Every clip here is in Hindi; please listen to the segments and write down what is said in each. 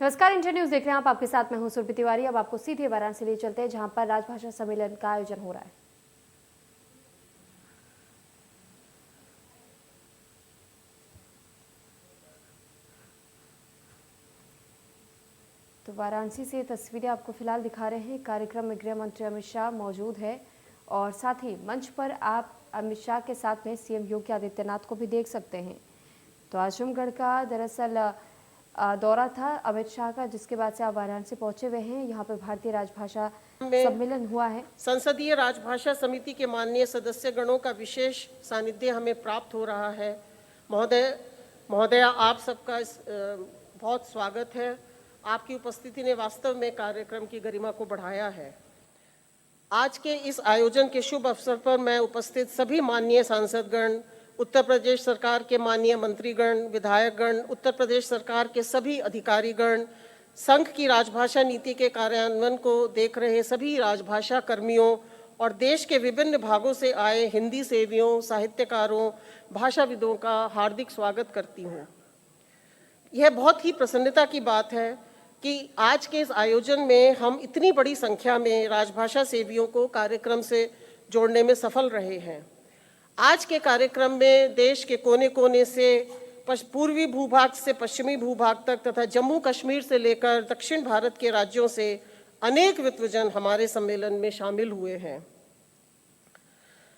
नमस्कार, इंडिया न्यूज देख रहे हैं आप। आपके साथ मैं हूं सुरभि तिवारी। अब आपको सीधे वाराणसी ले चलते हैं, जहां पर राजभाषा सम्मेलन का आयोजन हो रहा है। तो वाराणसी से तस्वीरें आपको फिलहाल दिखा रहे हैं। कार्यक्रम में गृह मंत्री अमित शाह मौजूद है और साथ ही मंच पर आप अमित शाह के साथ में सीएम योगी आदित्यनाथ को भी देख सकते हैं। तो आजमगढ़ का दरअसल दौरा था अमित शाह का, जिसके बाद से आप वाराणसी पहुंचे हुए हैं। यहाँ पर भारतीय राजभाषा सम्मेलन हुआ है। संसदीय राजभाषा समिति के माननीय सदस्य गणों का विशेष सानिध्य हमें प्राप्त हो रहा है। महोदया आप सबका बहुत स्वागत है। आपकी उपस्थिति ने वास्तव में कार्यक्रम की गरिमा को बढ़ाया है। आज के इस आयोजन के शुभ अवसर पर मैं उपस्थित सभी माननीय सांसदगण, उत्तर प्रदेश सरकार के माननीय मंत्रीगण, विधायकगण, उत्तर प्रदेश सरकार के सभी अधिकारीगण, संघ की राजभाषा नीति के कार्यान्वयन को देख रहे सभी राजभाषा कर्मियों और देश के विभिन्न भागों से आए हिंदी सेवियों, साहित्यकारों, भाषाविदों का हार्दिक स्वागत करती हूँ। यह बहुत ही प्रसन्नता की बात है कि आज के इस आयोजन में हम इतनी बड़ी संख्या में राजभाषा सेवियों को कार्यक्रम से जोड़ने में सफल रहे हैं। आज के कार्यक्रम में देश के कोने कोने से, पूर्वी भूभाग से पश्चिमी भूभाग तक तथा जम्मू कश्मीर से लेकर दक्षिण भारत के राज्यों से अनेक विद्वजन हमारे सम्मेलन में शामिल हुए हैं।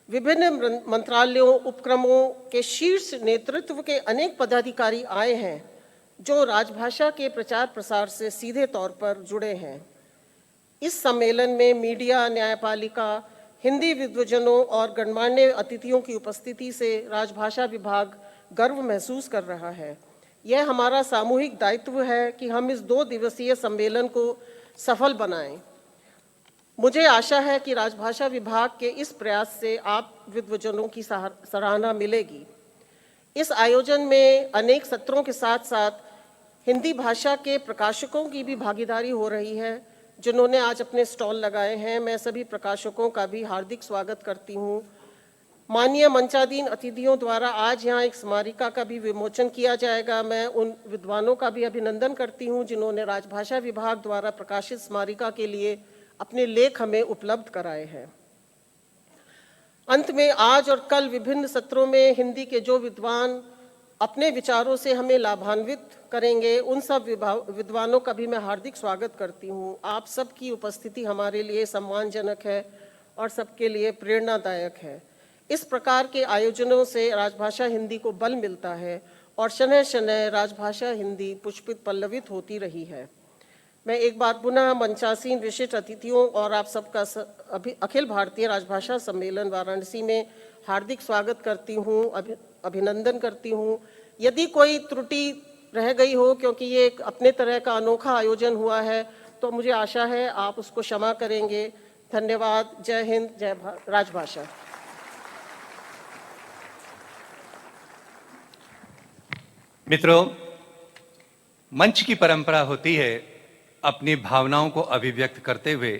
विभिन्न मंत्रालयों, उपक्रमों के शीर्ष नेतृत्व के अनेक पदाधिकारी आए हैं जो राजभाषा के प्रचार प्रसार से सीधे तौर पर जुड़े हैं। इस सम्मेलन में मीडिया, न्यायपालिका, हिंदी विद्वजनों और गणमान्य अतिथियों की उपस्थिति से राजभाषा विभाग गर्व महसूस कर रहा है। यह हमारा सामूहिक दायित्व है कि हम इस 2 दिवसीय सम्मेलन को सफल बनाएं। मुझे आशा है कि राजभाषा विभाग के इस प्रयास से आप विद्वजनों की सराहना मिलेगी। इस आयोजन में अनेक सत्रों के साथ साथ हिंदी भाषा के प्रकाशकों की भी भागीदारी हो रही है, जिन्होंने आज अपने स्टॉल लगाए हैं। मैं सभी प्रकाशकों का भी हार्दिक स्वागत करती हूँ। माननीय मंचाधीन अतिथियों द्वारा आज यहाँ एक स्मारिका का भी विमोचन किया जाएगा। मैं उन विद्वानों का भी अभिनंदन करती हूँ जिन्होंने राजभाषा विभाग द्वारा प्रकाशित स्मारिका के लिए अपने लेख हमें उपलब्ध कराए हैं। अंत में आज और कल विभिन्न सत्रों में हिंदी के जो विद्वान अपने विचारों से हमें लाभान्वित करेंगे, उन सब विद्वानों का भी मैं हार्दिक स्वागत करती हूँ। आप सबकी उपस्थिति हमारे लिए सम्मानजनक है और सबके लिए प्रेरणादायक है। इस प्रकार के आयोजनों से राजभाषा हिंदी को बल मिलता है और शनह शनह राजभाषा हिंदी पुष्पित पल्लवित होती रही है। मैं एक बार पुनः मंचासीन विशिष्ट अतिथियों और आप सबका अखिल भारतीय राजभाषा सम्मेलन वाराणसी में हार्दिक स्वागत करती हूँ, अभिनंदन करती हूँ। यदि कोई त्रुटि रह गई हो, क्योंकि ये एक अपने तरह का अनोखा आयोजन हुआ है, तो मुझे आशा है आप उसको क्षमा करेंगे। धन्यवाद। जय हिंद, जय राजभाषा। मित्रों, मंच की परंपरा होती है अपनी भावनाओं को अभिव्यक्त करते हुए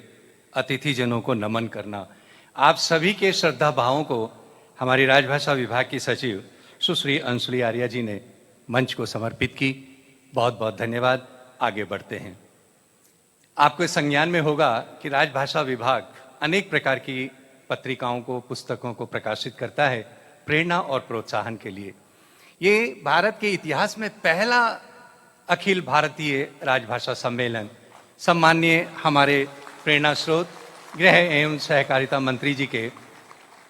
अतिथिजनों को नमन करना। आप सभी के श्रद्धा भावों को हमारी राजभाषा विभाग की सचिव सुश्री अंशुली आर्या जी ने मंच को समर्पित की। बहुत बहुत धन्यवाद। आगे बढ़ते हैं। आपको संज्ञान में होगा कि राजभाषा विभाग अनेक प्रकार की पत्रिकाओं को, पुस्तकों को प्रकाशित करता है प्रेरणा और प्रोत्साहन के लिए। ये भारत के इतिहास में पहला अखिल भारतीय राजभाषा सम्मेलन सम्माननीय हमारे प्रेरणा स्रोत गृह एवं सहकारिता मंत्री जी के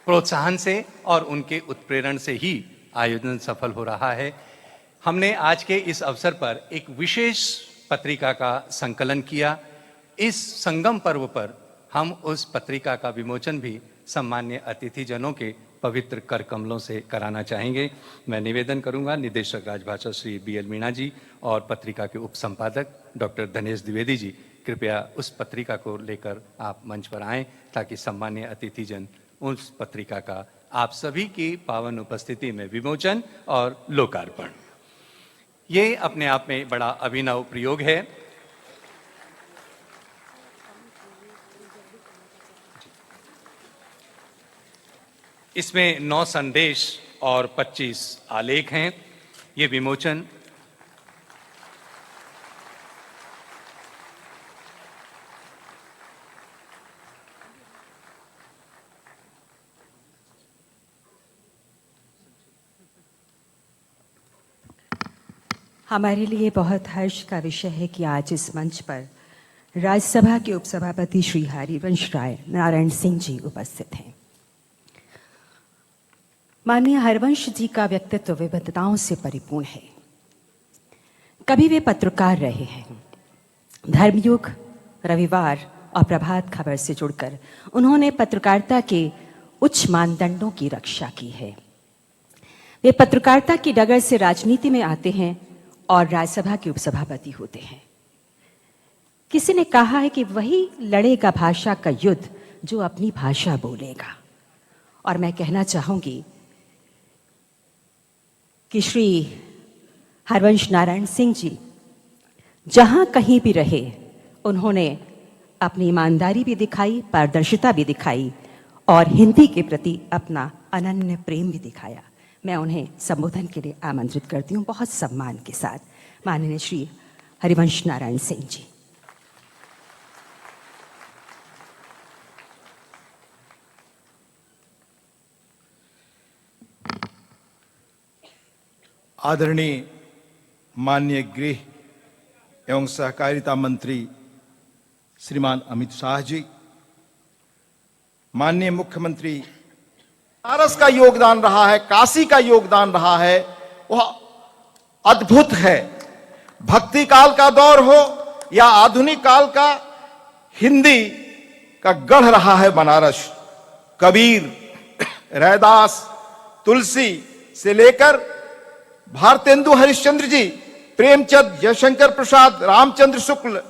प्रोत्साहन से और उनके उत्प्रेरण से ही आयोजन सफल हो रहा है। हमने आज के इस अवसर पर एक विशेष पत्रिका का संकलन किया। इस संगम पर्व पर हम उस पत्रिका का विमोचन भी सम्मान्य अतिथिजनों के पवित्र कर कमलों से कराना चाहेंगे। मैं निवेदन करूंगा निदेशक राजभाषा श्री BL मीणा जी और पत्रिका के उप संपादक डॉक्टर धनेश द्विवेदी जी, कृपया उस पत्रिका को लेकर आप मंच पर आएं ताकि सम्मान्य अतिथिजन उस पत्रिका का आप सभी की पावन उपस्थिति में विमोचन और लोकार्पण। ये अपने आप में बड़ा अभिनव प्रयोग है। इसमें 9 संदेश और 25 आलेख हैं। ये विमोचन हमारे लिए बहुत हर्ष का विषय है कि आज इस मंच पर राज्यसभा के उपसभापति श्री हरिवंश नारायण सिंह जी उपस्थित हैं। माननीय हरिवंश जी का व्यक्तित्व विविधताओं से परिपूर्ण है। कभी वे पत्रकार रहे हैं। धर्मयुग, रविवार और प्रभात खबर से जुड़कर उन्होंने पत्रकारिता के उच्च मानदंडों की रक्षा की है। वे पत्रकारिता की डगर से राजनीति में आते हैं और राज्यसभा के उपसभापति होते हैं। किसी ने कहा है कि वही लड़ेगा भाषा का युद्ध जो अपनी भाषा बोलेगा, और मैं कहना चाहूंगी कि श्री हरिवंश नारायण सिंह जी जहां कहीं भी रहे, उन्होंने अपनी ईमानदारी भी दिखाई, पारदर्शिता भी दिखाई और हिंदी के प्रति अपना अनन्य प्रेम भी दिखाया। मैं उन्हें संबोधन के लिए आमंत्रित करती हूँ बहुत सम्मान के साथ। माननीय श्री हरिवंश नारायण सिंह जी। आदरणीय माननीय गृह एवं सहकारिता मंत्री श्रीमान अमित शाह जी, माननीय मुख्यमंत्री, बनारस का योगदान रहा है, काशी का योगदान रहा है, वह अद्भुत है। भक्ति काल का दौर हो या आधुनिक काल का, हिंदी का गढ़ रहा है बनारस। कबीर, रैदास, तुलसी से लेकर भारतेंदु हरिश्चंद्र जी, प्रेमचंद, जयशंकर प्रसाद, रामचंद्र शुक्ल,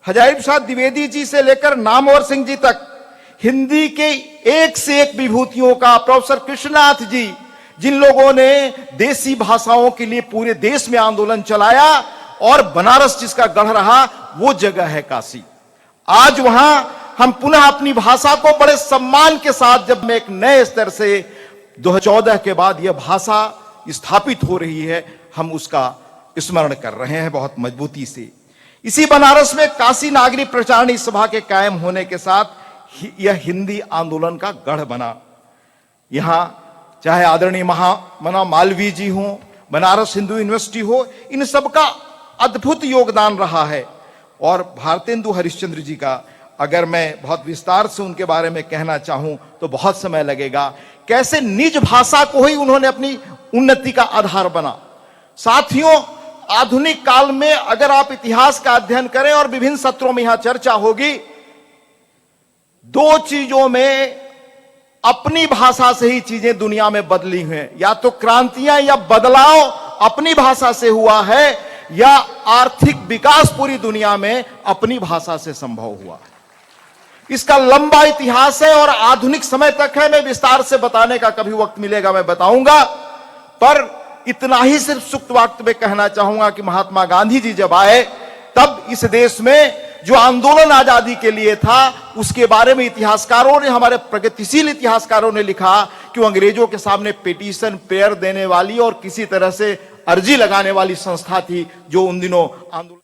हजारी प्रसाद द्विवेदी जी से लेकर नामवर सिंह जी तक हिंदी के एक से एक विभूतियों का, प्रोफेसर कृष्णनाथ जी, जिन लोगों ने देसी भाषाओं के लिए पूरे देश में आंदोलन चलाया और बनारस जिसका गढ़ रहा, वो जगह है काशी। आज वहां हम पुनः अपनी भाषा को बड़े सम्मान के साथ, जब में एक नए स्तर से 2014 के बाद यह भाषा स्थापित हो रही है, हम उसका स्मरण कर रहे हैं बहुत मजबूती से। इसी बनारस में काशी नागरिक प्रचारणी सभा के कायम होने के साथ यह हिंदी आंदोलन का गढ़ बना। यहां चाहे आदरणीय महामना मालवीय जी हो, बनारस हिंदू यूनिवर्सिटी हो, इन सब का अद्भुत योगदान रहा है। और भारतेंदु हरिश्चंद्र जी का अगर मैं बहुत विस्तार से उनके बारे में कहना चाहूं तो बहुत समय लगेगा। कैसे निज भाषा को ही उन्होंने अपनी उन्नति का आधार बना। साथियों, आधुनिक काल में अगर आप इतिहास का अध्ययन करें, और विभिन्न सत्रों में यहां चर्चा होगी, दो चीजों में अपनी भाषा से ही चीजें दुनिया में बदली हैं। या तो क्रांतियां या बदलाव अपनी भाषा से हुआ है, या आर्थिक विकास पूरी दुनिया में अपनी भाषा से संभव हुआ। इसका लंबा इतिहास है और आधुनिक समय तक है। मैं विस्तार से बताने का कभी वक्त मिलेगा मैं बताऊंगा, पर इतना ही सिर्फ सुक्त वक्त में कहना चाहूंगा कि महात्मा गांधी जी जब आए, तब इस देश में जो आंदोलन आजादी के लिए था, उसके बारे में इतिहासकारों ने, हमारे प्रगतिशील इतिहासकारों ने लिखा कि वो अंग्रेजों के सामने पिटीशन, प्रेयर देने वाली और किसी तरह से अर्जी लगाने वाली संस्था थी जो उन दिनों आंदोलन